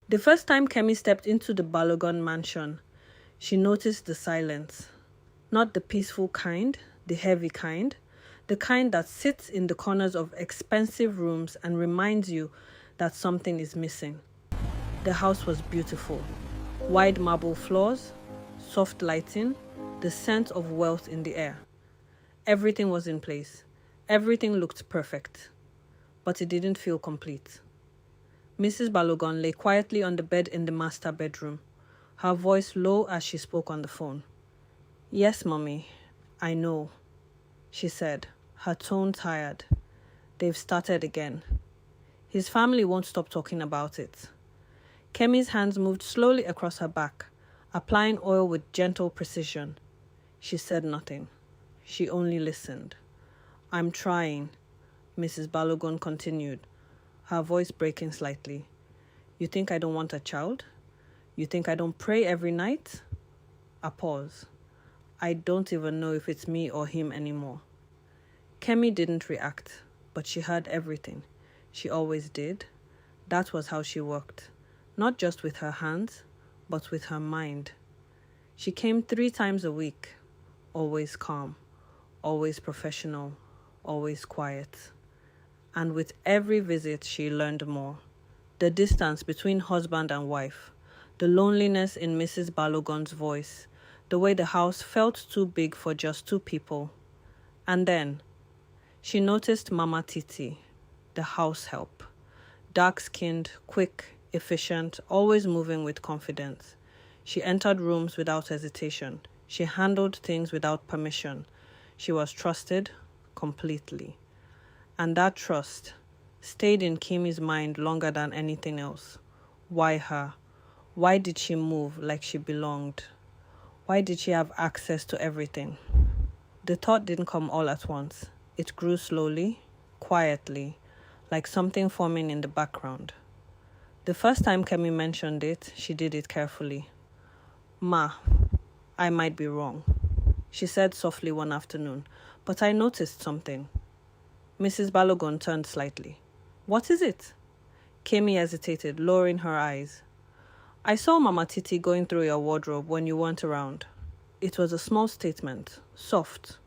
The first time Kemi stepped into the Balogun mansion, she noticed the silence. Not the peaceful kind, the heavy kind, the kind that sits in the corners of expensive rooms and reminds you that something is missing. The house was beautiful. Wide marble floors, soft lighting, the scent of wealth in the air. Everything was in place. Everything looked perfect. But it didn't feel complete. Mrs. Balogun lay quietly on the bed in the master bedroom, her voice low as she spoke on the phone. "Yes, Mommy, I know," she said, her tone tired. "They've started again. His family won't stop talking about it." Kemi's hands moved slowly across her back, applying oil with gentle precision. She said nothing. She only listened. "I'm trying," Mrs. Balogun continued, her voice breaking slightly. "You think I don't want a child? You think I don't pray every night?" A pause. "I don't even know if it's me or him anymore." Kemi didn't react, but she heard everything. She always did. That was how she worked. Not just with her hands, but with her mind. She came 3 times a week, always calm, always professional, always quiet. And with every visit, she learned more. The distance between husband and wife, the loneliness in Mrs. Balogun's voice, the way the house felt too big for just 2 people. And then, she noticed Mama Titi, the house help. Dark-skinned, quick, efficient, always moving with confidence. She entered rooms without hesitation. She handled things without permission. She was trusted completely. And that trust stayed in Kemi's mind longer than anything else. Why her? Why did she move like she belonged? Why did she have access to everything? The thought didn't come all at once. It grew slowly, quietly, like something forming in the background. The first time Kemi mentioned it, she did it carefully. "Ma, I might be wrong," she said softly one afternoon, "but I noticed something." Mrs. Balogun turned slightly. "What is it?" Kemi hesitated, lowering her eyes. "I saw Mama Titi going through your wardrobe when you weren't around. It was a small statement, soft,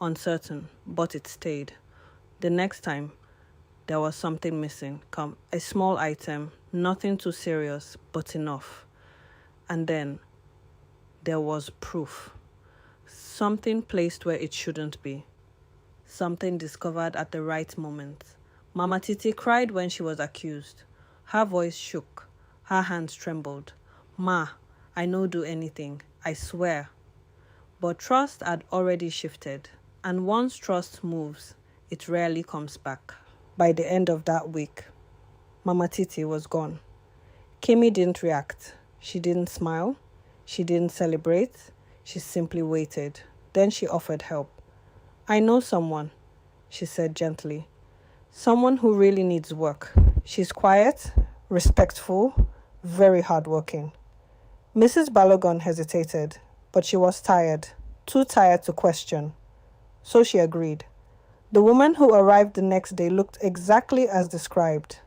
uncertain, but it stayed. The next time, there was something missing, a small item, nothing too serious, but enough. And then, there was proof. Something placed where it shouldn't be. Something discovered at the right moment. Mama Titi cried when she was accused. Her voice shook. Her hands trembled. "Ma, I no do anything. I swear." But trust had already shifted. And once trust moves, it rarely comes back. By the end of that week, Mama Titi was gone. Kemi didn't react. She didn't smile. She didn't celebrate. She simply waited. Then she offered help. "I know someone," she said gently. "Someone who really needs work. She's quiet, respectful, very hardworking." Mrs. Balogun hesitated, but she was tired, too tired to question. So she agreed. The woman who arrived the next day looked exactly as described.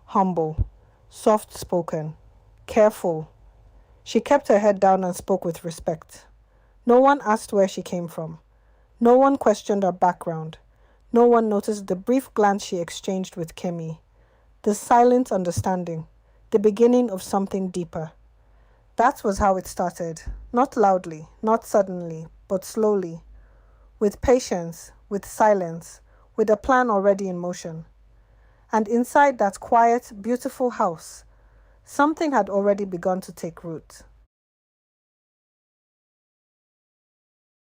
Humble, soft-spoken, careful. She kept her head down and spoke with respect. No one asked where she came from. No one questioned her background. No one noticed the brief glance she exchanged with Kemi. The silent understanding, the beginning of something deeper. That was how it started. Not loudly, not suddenly, but slowly. With patience, with silence, with a plan already in motion. And inside that quiet, beautiful house, something had already begun to take root.